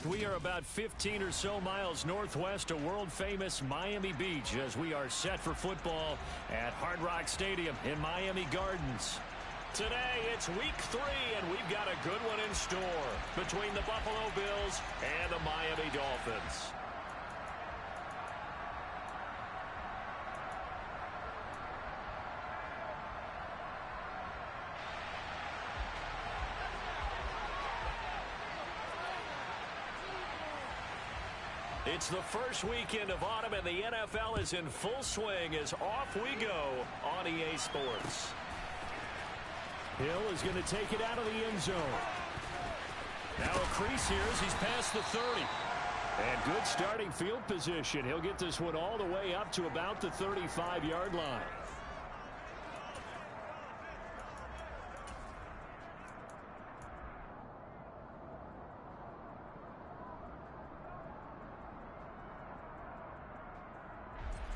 We are about 15 or so miles northwest of world-famous Miami Beach as we are set for football at Hard Rock Stadium in Miami Gardens. Today, it's week 3, and we've got a good one in store between the Buffalo Bills and the Miami Dolphins. It's the first weekend of autumn, and the NFL is in full swing as off we go on EA Sports. Hill is going to take it out of the end zone. Now a crease here as he's past the 30. And good starting field position. He'll get this one all the way up to about the 35-yard line.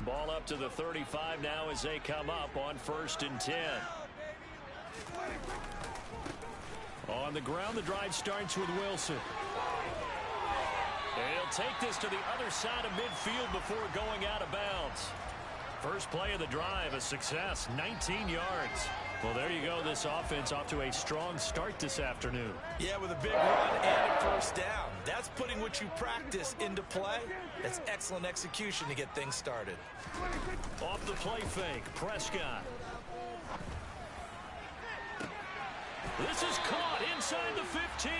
Ball up to the 35 now as they come up on 1st and 10. On the ground, the drive starts with Wilson. And he'll take this to the other side of midfield before going out of bounds. First play of the drive, a success, 19 yards. Well, there you go. This offense off to a strong start this afternoon. Yeah, with a big run and a first down. That's putting what you practice into play. That's excellent execution to get things started. Off the play fake, Prescott. This is caught inside the 15.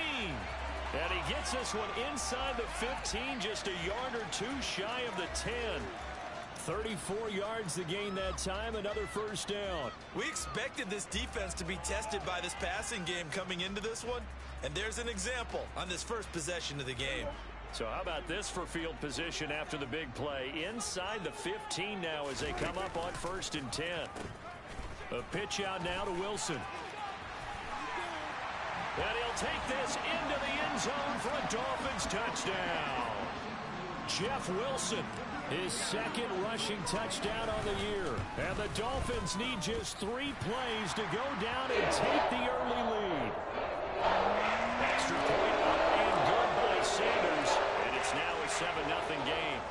And he gets this one inside the 15, just a yard or two shy of the 10. 34 yards to gain that time, another first down. We expected this defense to be tested by this passing game coming into this one, and there's an example on this first possession of the game. So how about this for field position after the big play? Inside the 15 now as they come up on 1st and 10. A pitch out now to Wilson. And he'll take this into the end zone for a Dolphins touchdown. Jeff Wilson, his second rushing touchdown on the year. And the Dolphins need just 3 plays to go down and take the early lead. Extra point up and good by Sanders. And it's now a 7-0 game.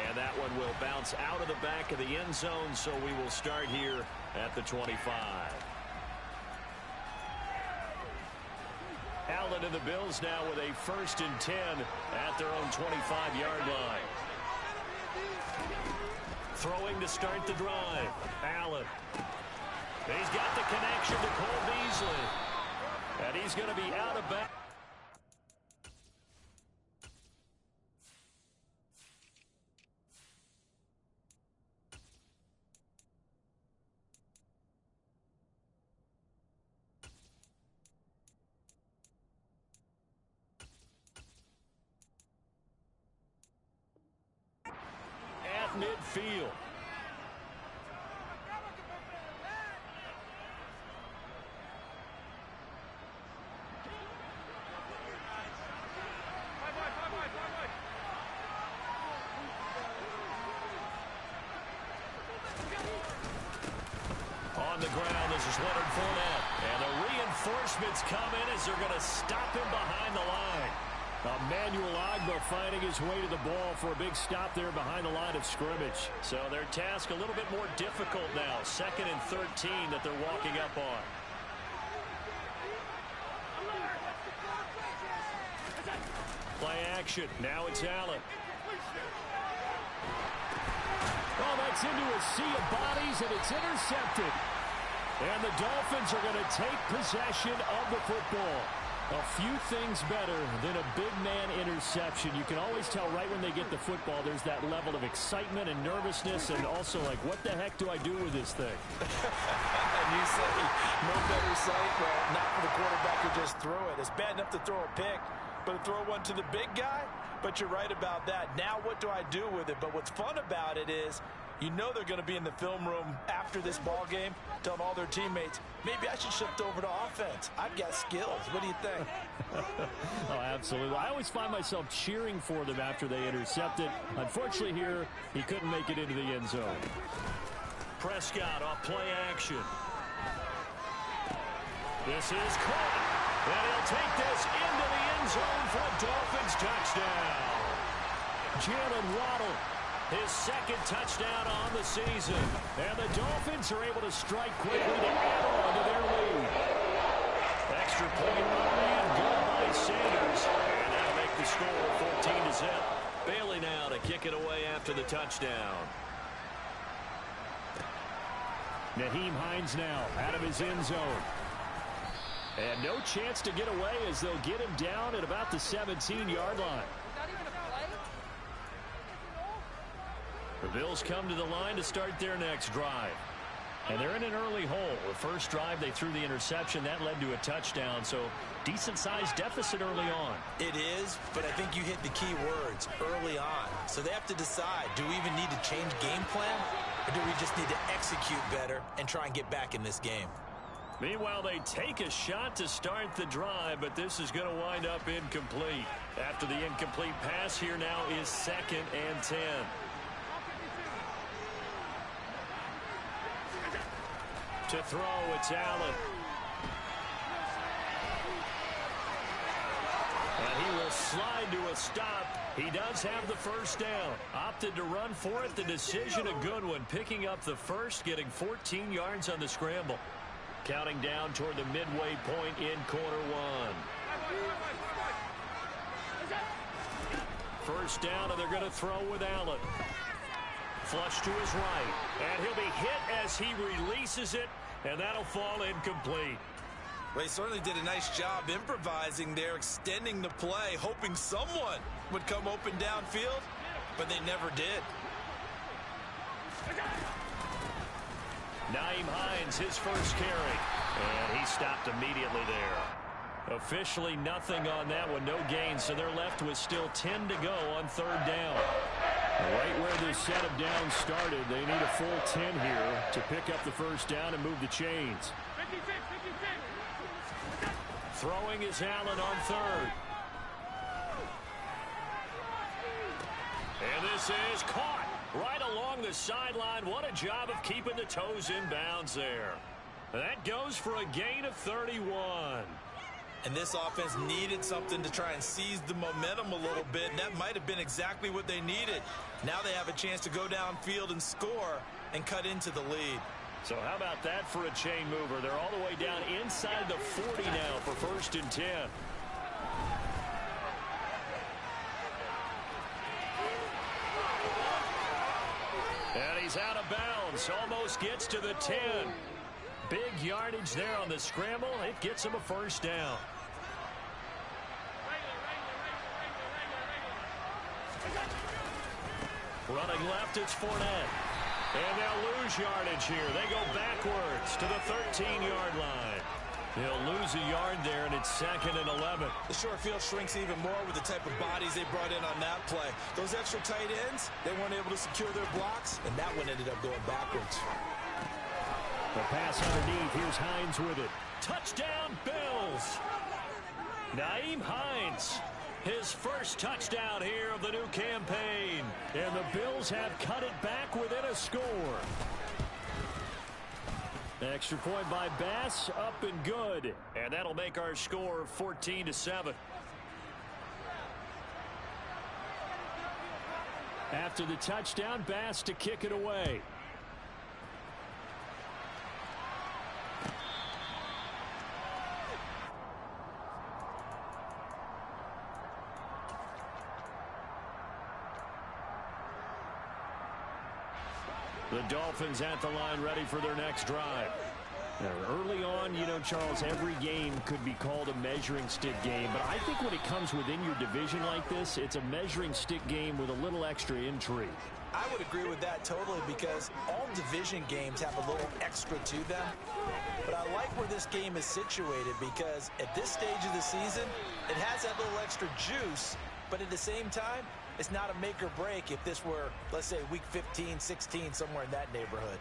And that one will bounce out of the back of the end zone, so we will start here at the 25. Allen and the Bills now with a 1st and 10 at their own 25-yard line. Throwing to start the drive. Allen. He's got the connection to Cole Beasley. And he's going to be out of bounds. Midfield. On the ground, this is Leonard Fournette. And the reinforcements come in as they're going to stop him behind the line. Emmanuel Ogbah finding his way to the ball for a big stop there behind the line of scrimmage. So their task a little bit more difficult now. 2nd and 13 that they're walking up on. Play action. Now it's Allen. Oh, that's into a sea of bodies, and it's intercepted. And the Dolphins are going to take possession of the football. A few things better than a big man interception. You can always tell right when they get the football, there's that level of excitement and nervousness, and also like, what the heck do I do with this thing? And you say, no better sight, well, not for the quarterback to just throw it. It's bad enough to throw a pick, but to throw one to the big guy? But you're right about that. Now what do I do with it? But what's fun about it is, you know they're going to be in the film room after this ball game, telling all their teammates, maybe I should shift over to offense. I've got skills. What do you think? Oh, absolutely. I always find myself cheering for them after they intercept it. Unfortunately here, he couldn't make it into the end zone. Prescott off play action. This is caught. And he'll take this into the end zone for a Dolphins touchdown. Jalen Waddle, his second touchdown on the season. And the Dolphins are able to strike quickly to add on to their lead. Extra point early and good by Sanders. And that'll make the score 14-0. Bailey now to kick it away after the touchdown. Nyheim Hines now out of his end zone. And no chance to get away as they'll get him down at about the 17-yard line. The Bills come to the line to start their next drive. And they're in an early hole. The first drive, they threw the interception. That led to a touchdown, so decent-sized deficit early on. It is, but I think you hit the key words, early on. So they have to decide, do we even need to change game plan, or do we just need to execute better and try and get back in this game? Meanwhile, they take a shot to start the drive, but this is going to wind up incomplete. After the incomplete pass, here now is 2nd and 10. To throw, it's Allen. And he will slide to a stop. He does have the first down. Opted to run for it. The decision a good one. Picking up the first, getting 14 yards on the scramble. Counting down toward the midway point in quarter one. First down, and they're going to throw with Allen. Flush to his right. And he'll be hit as he releases it, and that'll fall incomplete. Well, he certainly did a nice job improvising there, extending the play, hoping someone would come open downfield, but they never did. Nyheim Hines, his first carry. And he stopped immediately there. Officially nothing on that one, no gain, so they're left with still 10 to go on third down. Right where this set of downs started, they need a full 10 here to pick up the first down and move the chains. Throwing is Allen on third. And this is caught right along the sideline. What a job of keeping the toes in bounds there. That goes for a gain of 31. And this offense needed something to try and seize the momentum a little bit, and that might have been exactly what they needed. Now they have a chance to go downfield and score and cut into the lead. So how about that for a chain mover? They're all the way down inside the 40 now for 1st and 10. And he's out of bounds. Almost gets to the 10. Big yardage there on the scramble. It gets him a first down. Running left, it's Fournette. And they'll lose yardage here. They go backwards to the 13-yard line. They'll lose a yard there, and it's 2nd and 11. The short field shrinks even more with the type of bodies they brought in on that play. Those extra tight ends, they weren't able to secure their blocks, and that one ended up going backwards. The pass underneath. Here's Hines with it. Touchdown, Bills. Nyheim Hines, his first touchdown here of the new campaign. And the Bills have cut it back within a score. Extra point by Bass, up and good. And that'll make our score 14-7. After the touchdown, Bass to kick it away. The Dolphins at the line, ready for their next drive. Now, early on, you know, Charles, every game could be called a measuring stick game, but I think when it comes within your division like this, it's a measuring stick game with a little extra intrigue. I would agree with that totally, because all division games have a little extra to them. But I like where this game is situated, because at this stage of the season, it has that little extra juice, but at the same time, it's not a make or break if this were, let's say, week 15, 16, somewhere in that neighborhood.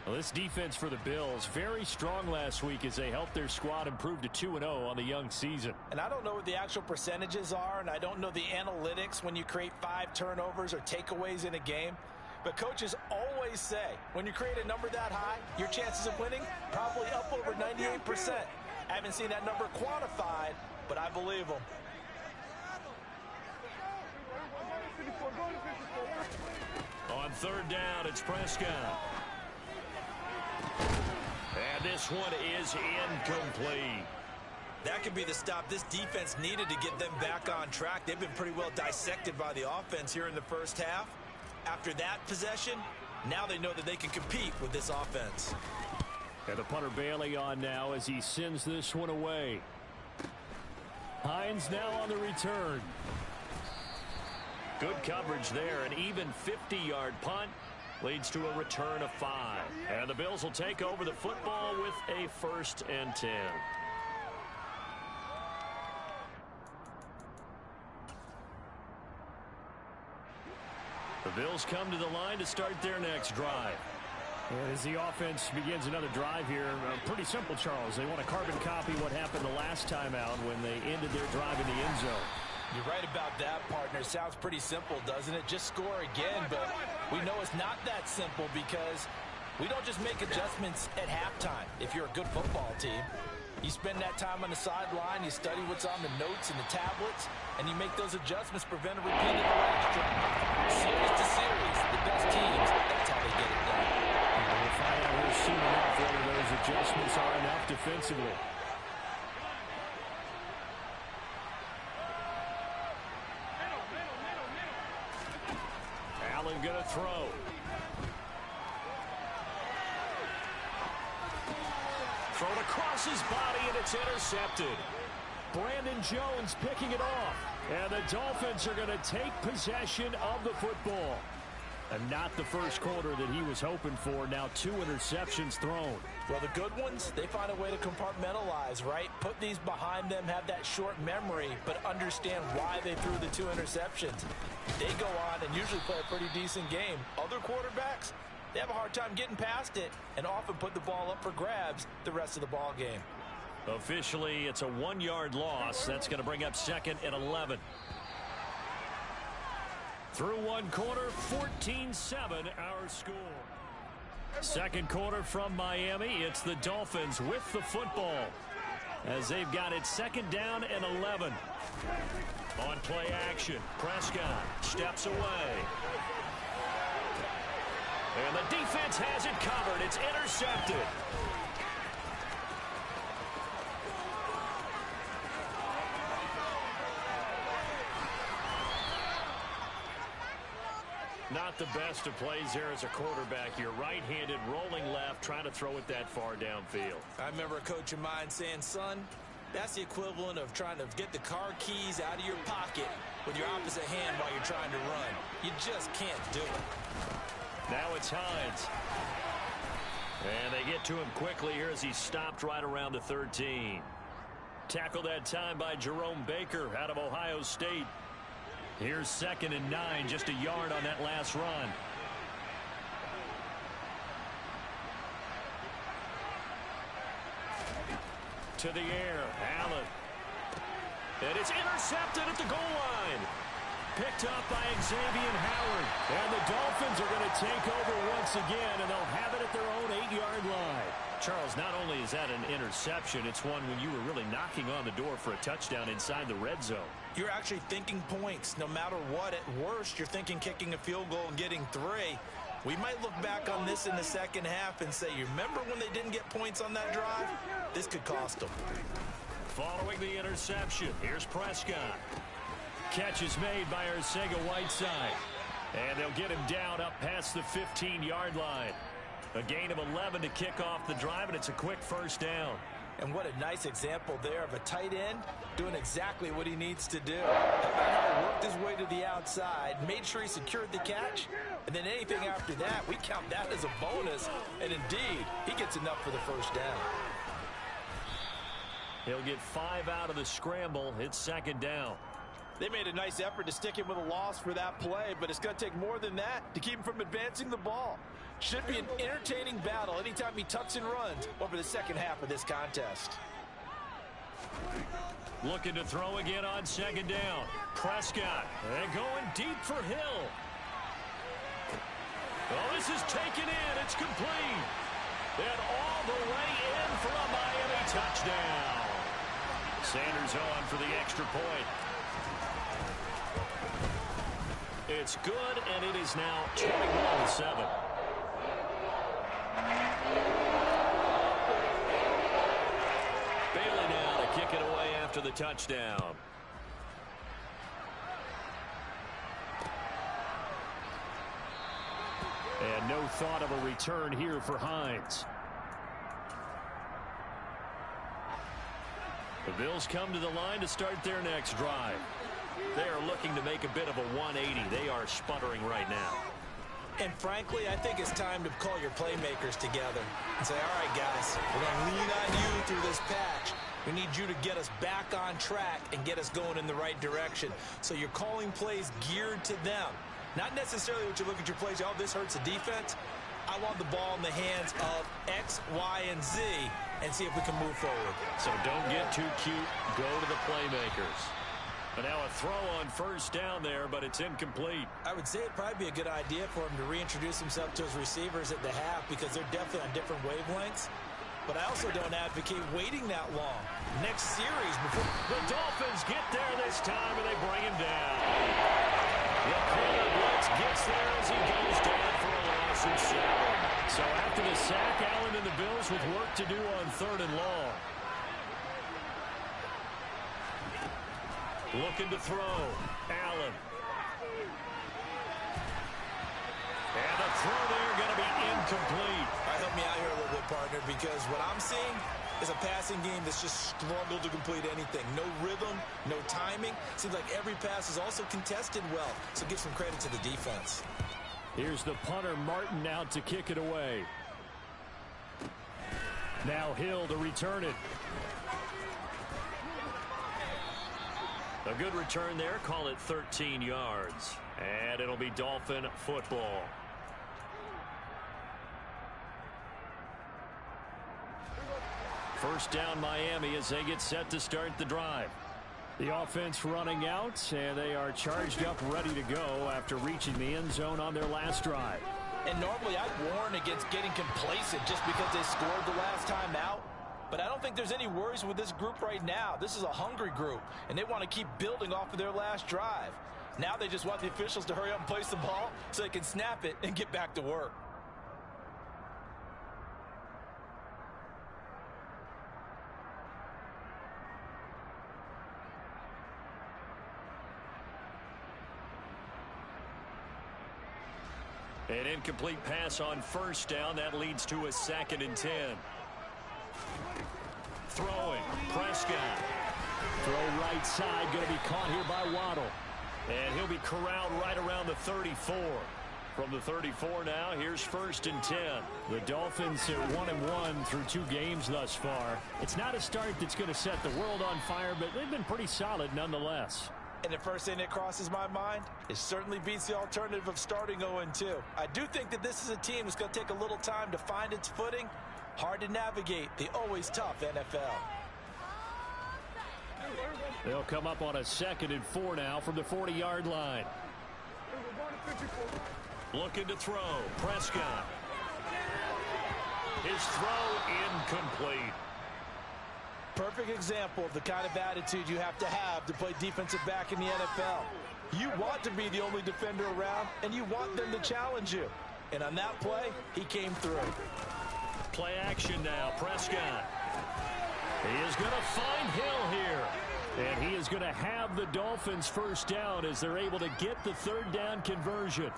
Well, this defense for the Bills, very strong last week as they helped their squad improve to 2-0 on the young season. And I don't know what the actual percentages are, and I don't know the analytics when you create 5 turnovers or takeaways in a game. But coaches always say, when you create a number that high, your chances of winning probably up over 98%. I haven't seen that number quantified, but I believe him. On third down, it's Prescott. And this one is incomplete. That could be the stop this defense needed to get them back on track. They've been pretty well dissected by the offense here in the first half. After that possession, now they know that they can compete with this offense. And the punter Bailey on now as he sends this one away. Hines now on the return. Good coverage there. An even 50-yard punt leads to a return of 5. And the Bills will take over the football with a 1st and 10. The Bills come to the line to start their next drive. And as the offense begins another drive here, pretty simple, Charles. They want to carbon copy what happened the last time out when they ended their drive in the end zone. You're right about that, partner. Sounds pretty simple, doesn't it? Just score again, but we know it's not that simple because we don't just make adjustments at halftime. If you're a good football team, you spend that time on the sideline, you study what's on the notes and the tablets, and you make those adjustments, prevent a repeat of the last drive. Series to series, the best teams, that's how they get it done. We'll find out here soon enough whether those adjustments are enough defensively. Allen going to throw. Thrown across his body, and it's intercepted. Brandon Jones picking it off. And the Dolphins are going to take possession of the football. And not the first quarter that he was hoping for. Now 2 interceptions thrown. Well, the good ones, they find a way to compartmentalize, right? Put these behind them, have that short memory, but understand why they threw the 2 interceptions. They go on and usually play a pretty decent game. Other quarterbacks, they have a hard time getting past it and often put the ball up for grabs the rest of the ball game. Officially, it's a 1-yard loss. That's going to bring up 2nd and 11. Through one quarter, 14-7 our score. Second quarter from Miami. It's the Dolphins with the football as they've got it 2nd down and 11. On play action, Prescott steps away. And the defense has it covered. It's intercepted. Not the best of plays there as a quarterback. You're right-handed, rolling left, trying to throw it that far downfield. I remember a coach of mine saying, son, that's the equivalent of trying to get the car keys out of your pocket with your opposite hand while you're trying to run. You just can't do it. Now it's Hines. And they get to him quickly here as he stopped right around the 13. Tackled that time by Jerome Baker out of Ohio State. Here's 2nd and 9, just a yard on that last run. To the air, Allen. And it's intercepted at the goal line. Picked up by Xavier Howard. And the Dolphins are going to take over once again, and they'll have it at their own 8-yard line. Charles, not only is that an interception, it's one when you were really knocking on the door for a touchdown inside the red zone. You're actually thinking points. No matter what, at worst, you're thinking kicking a field goal and getting 3. We might look back on this in the second half and say, you remember when they didn't get points on that drive? This could cost them. Following the interception, here's Prescott. Catch is made by Arcega-Whiteside. And they'll get him down up past the 15-yard line. A gain of 11 to kick off the drive, and it's a quick 1st down. And what a nice example there of a tight end doing exactly what he needs to do. How about how he worked his way to the outside, made sure he secured the catch, and then anything after that, we count that as a bonus. And indeed, he gets enough for the 1st down. He'll get 5 out of the scramble. It's 2nd down. They made a nice effort to stick him with a loss for that play, but it's going to take more than that to keep him from advancing the ball. Should be an entertaining battle anytime he tucks and runs over the second half of this contest. Looking to throw again on 2nd down. Prescott, and going deep for Hill. Oh, this is taken in. It's complete. And all the way in for a Miami touchdown. Sanders on for the extra point. It's good, and it is now 21-7. Bailey now to kick it away after the touchdown. And no thought of a return here for Hines. The Bills come to the line to start their next drive. They are looking to make a bit of a 180. They are sputtering right now. And frankly, I think it's time to call your playmakers together and say, all right, guys, we're going to lean on you through this patch. We need you to get us back on track and get us going in the right direction. So you're calling plays geared to them. Not necessarily what you look at your plays, oh, this hurts the defense. I want the ball in the hands of X, Y, and Z and see if we can move forward. So don't get too cute. Go to the playmakers. But now a throw on first down there, but it's incomplete. I would say it'd probably be a good idea for him to reintroduce himself to his receivers at the half because they're definitely on different wavelengths. But I also don't advocate waiting that long. Next series before... The Dolphins get there this time, and they bring him down. The corner blitz gets there as he goes down for a loss of 7. So after the sack, Allen and the Bills with work to do on 3rd and long. Looking to throw. Allen. And the throw there going to be incomplete. All right, help me out here a little bit, partner, because what I'm seeing is a passing game that's just struggled to complete anything. No rhythm, no timing. Seems like every pass is also contested well, so give some credit to the defense. Here's the punter, Martin, out to kick it away. Now Hill to return it. A good return there. Call it 13 yards. And it'll be Dolphin football. First down Miami as they get set to start the drive. The offense running out, and they are charged up, ready to go after reaching the end zone on their last drive. And normally I'd warn against getting complacent just because they scored the last time out. But I don't think there's any worries with this group right now. This is a hungry group, and they want to keep building off of their last drive. Now they just want the officials to hurry up and place the ball so they can snap it and get back to work. An incomplete pass on first down. That leads to a 2nd and 10. Throwing. Prescott. Throw right side. Going to be caught here by Waddle. And he'll be corralled right around the 34. From the 34 now, here's 1st and 10. The Dolphins are 1-1 through 2 games thus far. It's not a start that's going to set the world on fire, but they've been pretty solid nonetheless. And the first thing that crosses my mind, it certainly beats the alternative of starting 0-2. I do think that this is a team that's going to take a little time to find its footing. Hard to navigate the always tough NFL. They'll come up on a 2nd and 4 now from the 40-yard line. Looking to throw. Prescott. His throw incomplete. Perfect example of the kind of attitude you have to play defensive back in the NFL. You want to be the only defender around, and you want them to challenge you. And on that play, he came through. Play action now. Prescott. He is going to find Hill here. And he is going to have the Dolphins first down as they're able to get the 3rd down conversion.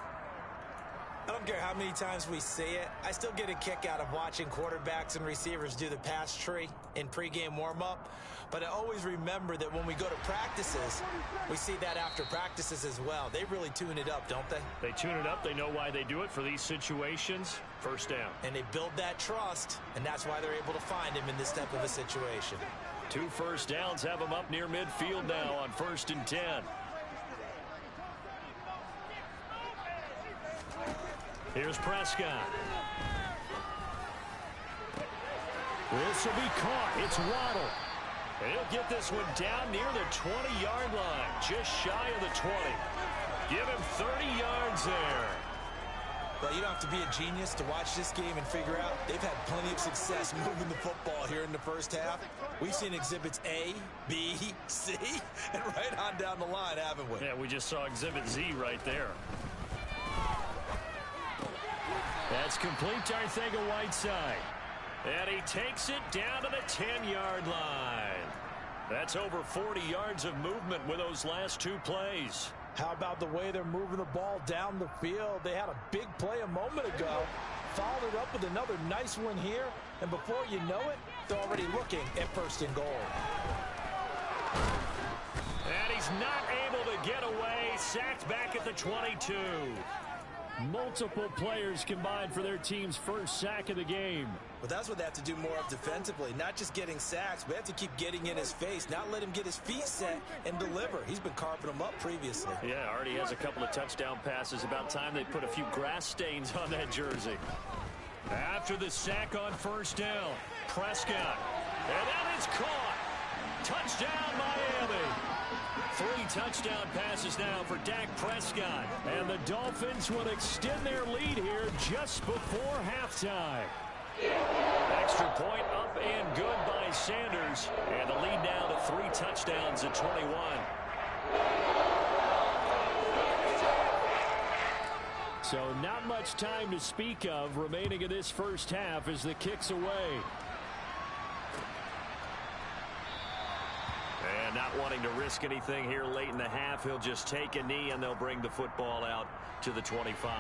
I don't care how many times we see it. I still get a kick out of watching quarterbacks and receivers do the pass tree in pregame warm-up. But I always remember that when we go to practices, we see that after practices as well. They really tune it up, don't they? They tune it up. They know why they do it for these situations. First down. And they build that trust, and that's why they're able to find him in this type of a situation. 2 first downs have him up near midfield now on 1st and 10. Here's Prescott. This will be caught. It's Waddle. And he'll get this one down near the 20-yard line, just shy of the 20. Give him 30 yards there. Well, you don't have to be a genius to watch this game and figure out they've had plenty of success moving the football here in the first half. We've seen exhibits A, B, C, and right on down the line, haven't we? Yeah, we just saw exhibit Z right there. That's complete to Arcega-Whiteside. And he takes it down to the 10-yard line. That's over 40 yards of movement with those last two plays. How about the way they're moving the ball down the field? They had a big play a moment ago. Followed it up with another nice one here. And before you know it, they're already looking at 1st and goal. And he's not able to get away. Sacked back at the 22. Multiple players combined for their team's first sack of the game. But that's what they have to do more of defensively. Not just getting sacks, but they have to keep getting in his face. Not let him get his feet set and deliver. He's been carving them up previously. Yeah, already has a couple of touchdown passes. About time they put a few grass stains on that jersey. After the sack on 1st down, Prescott. And that is caught. Touchdown, Miami. 3 touchdown passes now for Dak Prescott. And the Dolphins will extend their lead here just before halftime. Extra point up and good by Sanders. And the lead now to 3 touchdowns at 21. So not much time to speak of remaining in this first half as the kick's away. And not wanting to risk anything here late in the half, he'll just take a knee and they'll bring the football out to the 25.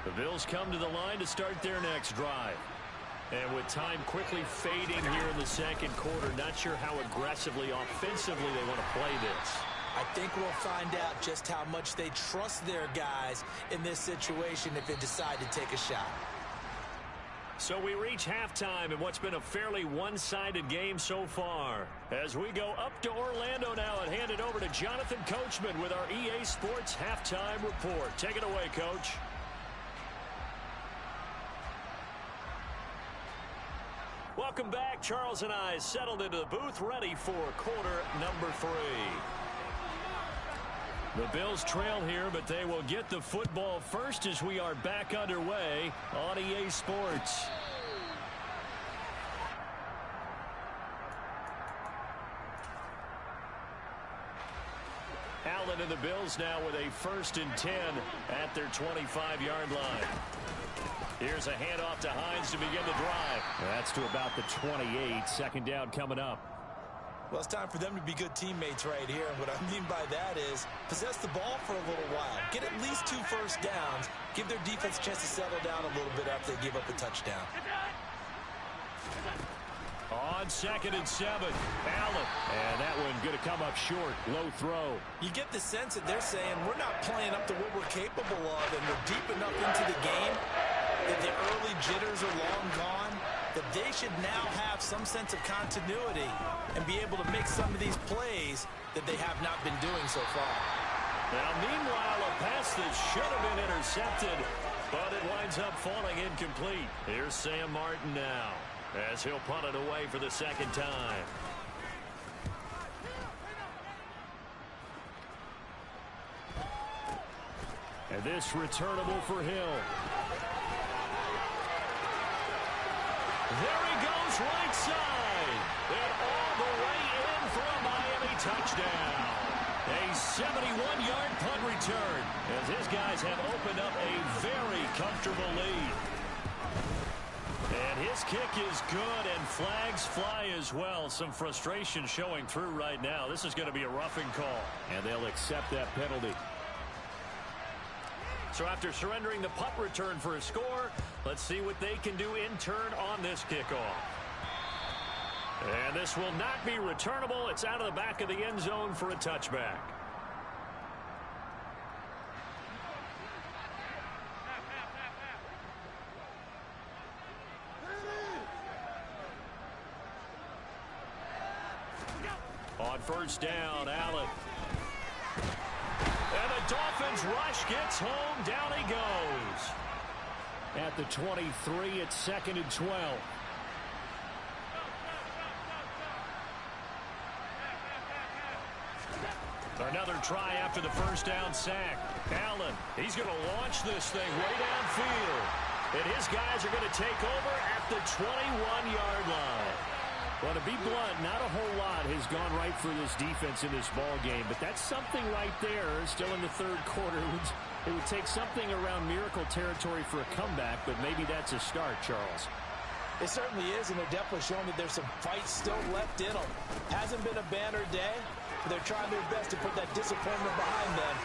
The Bills come to the line to start their next drive. And with time quickly fading here in the second quarter, not sure how aggressively, offensively they want to play this. I think we'll find out just how much they trust their guys in this situation if they decide to take a shot. So we reach halftime in what's been a fairly one-sided game so far. As we go up to Orlando now and hand it over to Jonathan Coachman with our EA Sports Halftime Report. Take it away, Coach. Welcome back. Charles and I settled into the booth, ready for quarter number 3. The Bills trail here, but they will get the football first as we are back underway on EA Sports. Allen and the Bills now with a 1st and 10 at their 25-yard line. Here's a handoff to Hines to begin the drive. That's to about the 28. 2nd down coming up. Well, it's time for them to be good teammates right here. And what I mean by that is possess the ball for a little while. Get at least 2 first downs. Give their defense a chance to settle down a little bit after they give up a touchdown. On 2nd and 7, Allen. And that one going to come up short. Low throw. You get the sense that they're saying we're not playing up to what we're capable of, and we're deep enough into the game that the early jitters are long gone, that they should now have some sense of continuity and be able to make some of these plays that they have not been doing so far. Now, meanwhile, a pass that should have been intercepted, but it winds up falling incomplete. Here's Sam Martin now as he'll punt it away for the 2nd time. And this returnable for Hill. There he goes right side. And all the way in for a Miami touchdown. A 71-yard punt return as his guys have opened up a very comfortable lead. And his kick is good, and flags fly as well. Some frustration showing through right now. This is going to be a roughing call, and they'll accept that penalty. So after surrendering the punt return for a score, let's see what they can do in turn on this kickoff. And this will not be returnable. It's out of the back of the end zone for a touchback. On 1st down, Allen. And the Dolphins rush gets home. Down he goes. At the 23, it's 2nd and 12. Another try after the first down sack. Allen, he's going to launch this thing way downfield. And his guys are going to take over at the 21-yard line. Well, to be blunt, not a whole lot has gone right for this defense in this ball game, but that's something right there. Still in the third quarter. It would take something around miracle territory for a comeback, but maybe that's a start, Charles. It certainly is, and they're definitely showing that there's some fight still left in them. Hasn't been a banner day, but they're trying their best to put that disappointment behind them.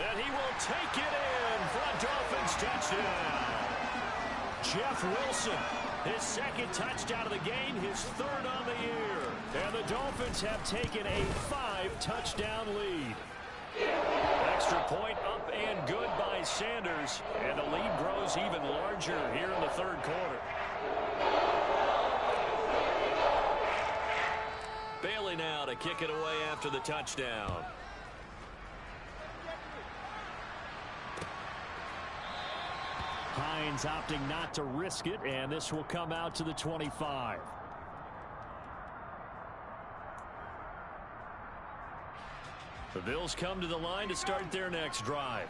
And he will take it in for a Dolphins touchdown. Jeff Wilson, his second touchdown of the game, his third on the year. And the Dolphins have taken a 5-touchdown lead. Extra point up and good by Sanders. And the lead grows even larger here in the third quarter. Bailey now to kick it away after the touchdown. Hines opting not to risk it, and this will come out to the 25. The Bills come to the line to start their next drive.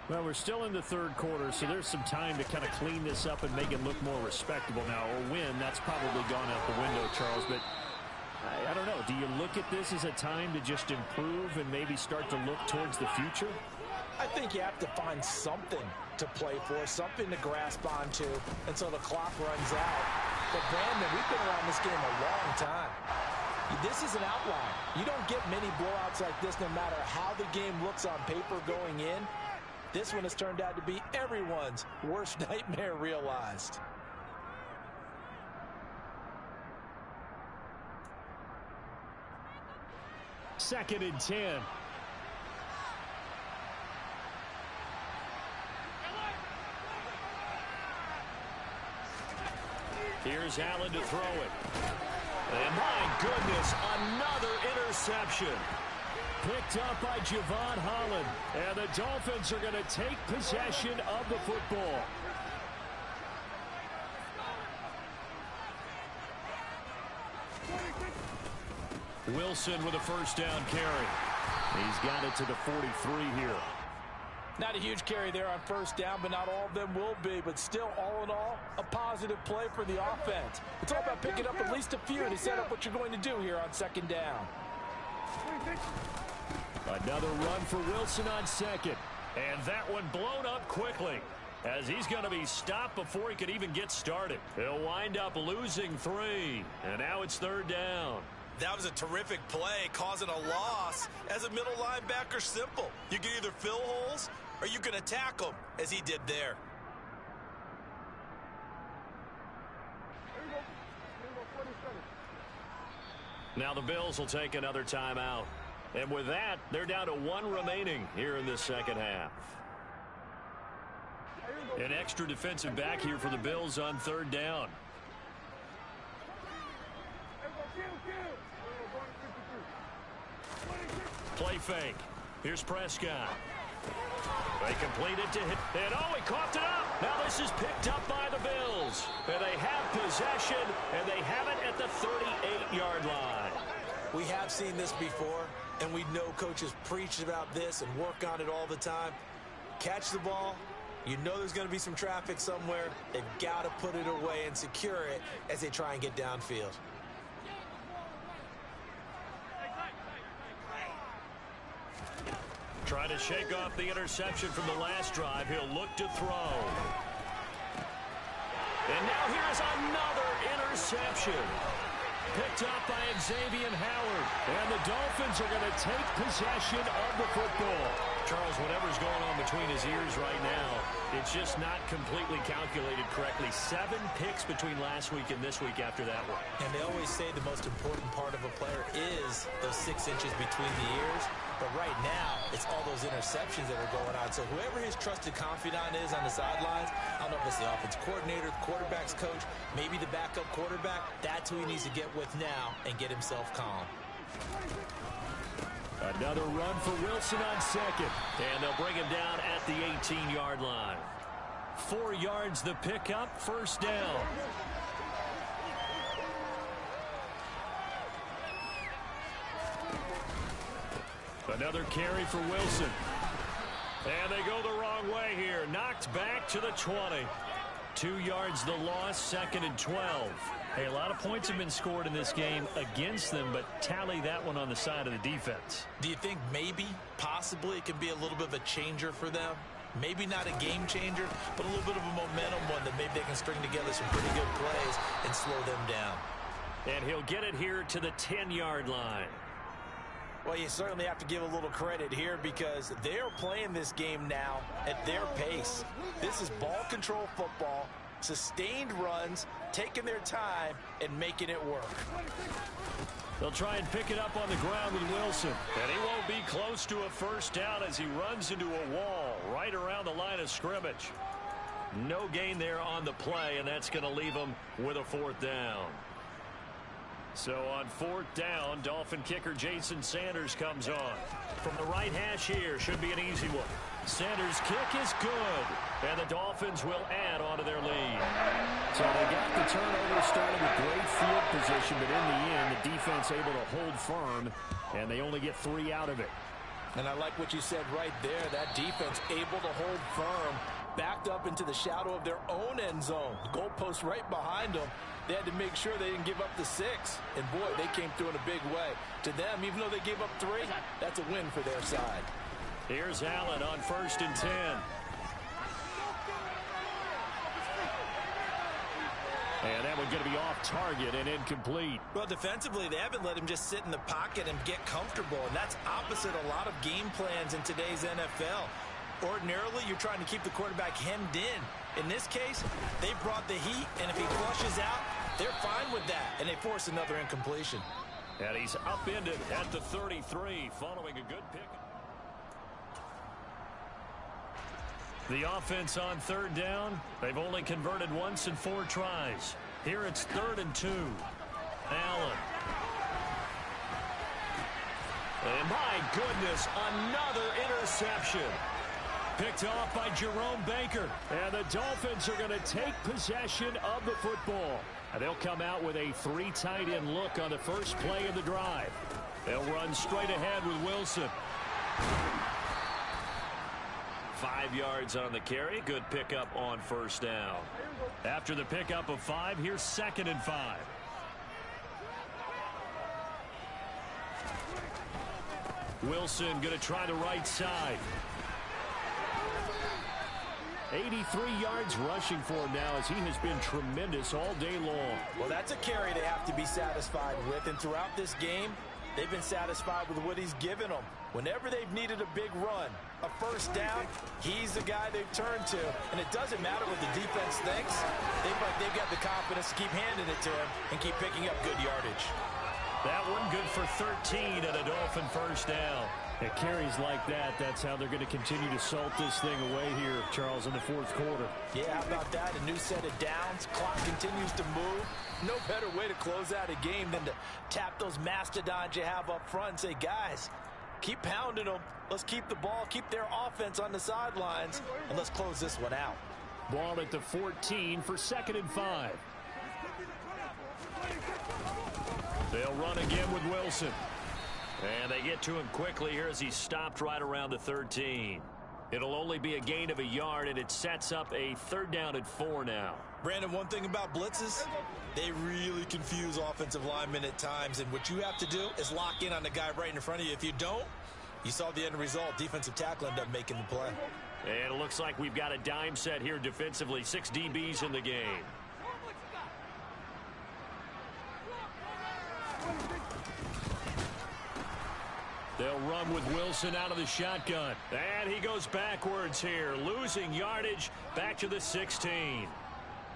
Well, we're still in the third quarter, so there's some time to kind of clean this up and make it look more respectable now. A win, that's probably gone out the window, Charles, but I don't know. Do you look at this as a time to just improve and maybe start to look towards the future? I think you have to find something to play for, something to grasp onto until the clock runs out. But, Brandon, we've been around this game a long time. This is an outlier. You don't get many blowouts like this no matter how the game looks on paper going in. This one has turned out to be everyone's worst nightmare realized. Second and 10. Here's Allen to throw it. And my goodness, another interception. Picked up by Javon Holland. And the Dolphins are going to take possession of the football. Wilson with a first down carry. He's got it to the 43 here. Not a huge carry there on first down, but not all of them will be. But still, all in all, a positive play for the offense. It's all about picking up at least a few to set up what you're going to do here on second down. Another run for Wilson on second. And that one blown up quickly, as he's going to be stopped before he could even get started. He'll wind up losing 3. And now it's third down. That was a terrific play, causing a loss. As a middle linebacker, simple. You can either fill holes or you can attack them, as he did there. Now the Bills will take another timeout. And with that, they're down to 1 remaining here in this second half. An extra defensive back here for the Bills on third down. Play fake. Here's Prescott. They complete it to hit. And oh, he coughed it up. Now this is picked up by the Bills. And they have possession, and they have it at the 38-yard line. We have seen this before, and we know coaches preach about this and work on it all the time. Catch the ball. You know there's going to be some traffic somewhere. They've got to put it away and secure it as they try and get downfield. Trying to shake off the interception from the last drive. He'll look to throw. And now here's another interception. Picked up by Xavier Howard. And the Dolphins are going to take possession of the football. Charles, whatever's going on between his ears right now, it's just not completely calculated correctly. 7 picks between last week and this week after that one. And they always say the most important part of a player is those 6 inches between the ears. But right now, it's all those interceptions that are going on. So whoever his trusted confidant is on the sidelines, I don't know if it's the offense coordinator, the quarterback's coach, maybe the backup quarterback, that's who he needs to get with now and get himself calm. Another run for Wilson on second. And they'll bring him down at the 18-yard line. 4 yards the pickup, first down. Another carry for Wilson. And they go the wrong way here. Knocked back to the 20. 2 yards the loss, 2nd and 12. Hey, a lot of points have been scored in this game against them, but tally that one on the side of the defense. Do you think maybe, possibly, it can be a little bit of a changer for them? Maybe not a game changer, but a little bit of a momentum one that maybe they can string together some pretty good plays and slow them down. And he'll get it here to the 10-yard line. Well, you certainly have to give a little credit here because they're playing this game now at their pace. This is ball control football, sustained runs, taking their time, and making it work. They'll try and pick it up on the ground with Wilson. And he won't be close to a first down as he runs into a wall right around the line of scrimmage. No gain there on the play, and that's going to leave him with a 4th down. So on 4th down, Dolphin kicker Jason Sanders comes on. From the right hash here, should be an easy one. Sanders' kick is good, and the Dolphins will add on to their lead. So they got the turnover started with great field position, but in the end, the defense able to hold firm, and they only get 3 out of it. And I like what you said right there. That defense able to hold firm, backed up into the shadow of their own end zone. Goalpost right behind them. They had to make sure they didn't give up the 6. And, boy, they came through in a big way. To them, even though they gave up 3, that's a win for their side. Here's Allen on 1st and 10. And that one's going to be off target and incomplete. Well, defensively, they haven't let him just sit in the pocket and get comfortable. And that's opposite a lot of game plans in today's NFL. Ordinarily, you're trying to keep the quarterback hemmed in. In this case, they brought the heat, and if he flushes out, they're fine with that, and they force another incompletion. And he's upended at the 33 following a good pick. The offense on 3rd down, they've only converted once in 4 tries. Here it's 3rd and 2. Allen. And my goodness, another interception. Picked off by Jerome Baker. And the Dolphins are going to take possession of the football. And they'll come out with a 3 tight end look on the first play of the drive. They'll run straight ahead with Wilson. 5 yards on the carry. Good pickup on 1st down. After the pickup of 5, here's 2nd and 5. Wilson going to try the right side. 83 yards rushing for him now as he has been tremendous all day long. Well, that's a carry they have to be satisfied with. And throughout this game, they've been satisfied with what he's given them. Whenever they've needed a big run, a first down, he's the guy they've turned to. And it doesn't matter what the defense thinks. They've got the confidence to keep handing it to him and keep picking up good yardage. That one good for 13 and a Dolphin first down. It carries like that. That's how they're going to continue to salt this thing away here, Charles, in the 4th quarter. Yeah, how about that? A new set of downs. Clock continues to move. No better way to close out a game than to tap those mastodons you have up front and say, guys, keep pounding them. Let's keep the ball, keep their offense on the sidelines, and let's close this one out. Ball at the 14 for 2nd and 5. They'll run again with Wilson. And they get to him quickly here as he's stopped right around the 13. It'll only be a gain of a yard, and it sets up a 3rd down and 4 now. Brandon, one thing about blitzes, they really confuse offensive linemen at times, and what you have to do is lock in on the guy right in front of you. If you don't, you saw the end result. Defensive tackle ended up making the play. And it looks like we've got a dime set here defensively. 6 DBs in the game. They'll run with Wilson out of the shotgun. And he goes backwards here, losing yardage back to the 16.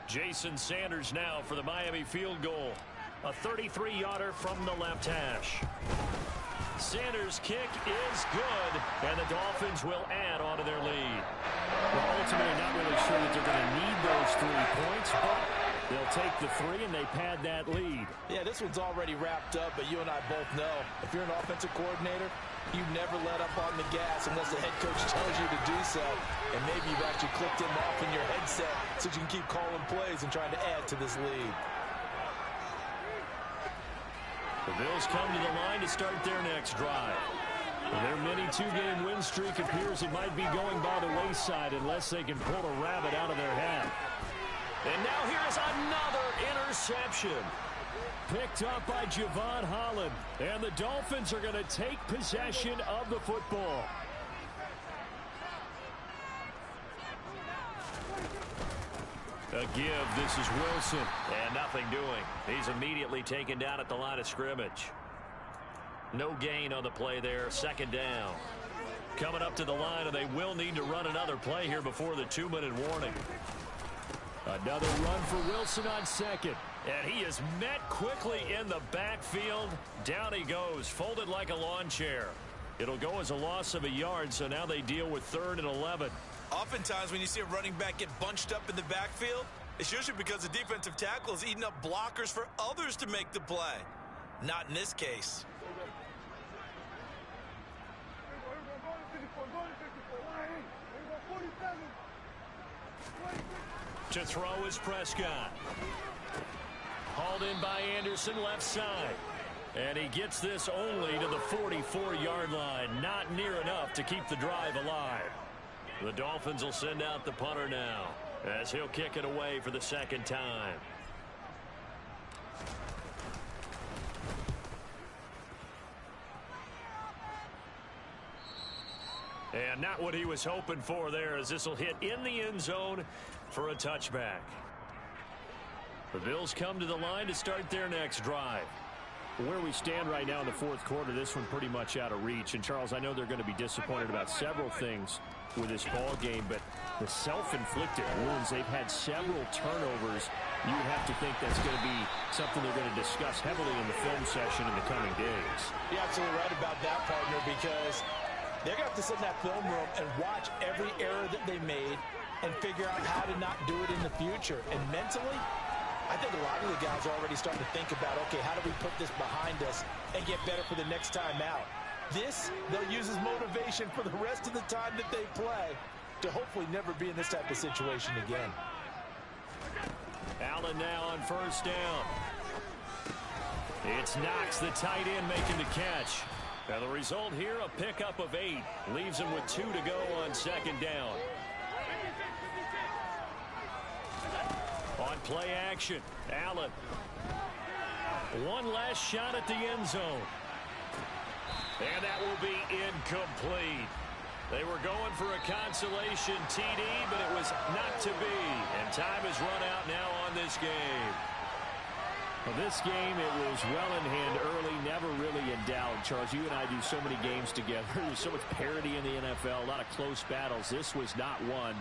Jason Sanders now for the Miami field goal. A 33-yarder from the left hash. Sanders' kick is good, and the Dolphins will add on to their lead. Well, ultimately, not really sure that they're going to need those 3 points, but they'll take the 3, and they pad that lead. Yeah, this one's already wrapped up, but you and I both know if you're an offensive coordinator, you never let up on the gas unless the head coach tells you to do so. And maybe you've actually clicked him off in your headset so you can keep calling plays and trying to add to this lead. The Bills come to the line to start their next drive. Their mini two-game win streak appears it might be going by the wayside unless they can pull a rabbit out of their hat. And now here's another interception. Picked up by Javon Holland. And the Dolphins are going to take possession of the football. A give, this is Wilson. And nothing doing. He's immediately taken down at the line of scrimmage. No gain on the play there, second down. Coming up to the line, and they will need to run another play here before the 2-minute warning. Another run for Wilson on second. And he is met quickly in the backfield. Down he goes, folded like a lawn chair. It'll go as a loss of a yard, so now they deal with 3rd and 11. Oftentimes when you see a running back get bunched up in the backfield, it's usually because the defensive tackle is eating up blockers for others to make the play. Not in this case. To throw is Prescott. Hauled in by Anderson, left side. And he gets this only to the 44-yard line. Not near enough to keep the drive alive. The Dolphins will send out the punter now as he'll kick it away for the second time. And not what he was hoping for there, as this will hit in the end zone for a touchback. The Bills come to the line to start their next drive. Where we stand right now in the fourth quarter, this one pretty much out of reach. And, Charles, I know they're going to be disappointed about several things with this ball game, but the self-inflicted wounds, they've had several turnovers. You have to think that's going to be something they're going to discuss heavily in the film session in the coming days. You're absolutely right about that, partner, because they're going to have to sit in that film room and watch every error that they made and figure out how to not do it in the future. And mentally, I think a lot of the guys are already starting to think about, okay, how do we put this behind us and get better for the next time out? This, they'll use as motivation for the rest of the time that they play to hopefully never be in this type of situation again. Allen now on first down. It's Knox, the tight end, making the catch. Now the result here, a pickup of 8. Leaves him with 2 to go on second down. On play action, Allen. One last shot at the end zone. And that will be incomplete. They were going for a consolation TD, but it was not to be. And time has run out now on this game. Well, this game, it was well in hand early, never really in doubt. Charles, you and I do so many games together. There's so much parity in the NFL, a lot of close battles. This was not one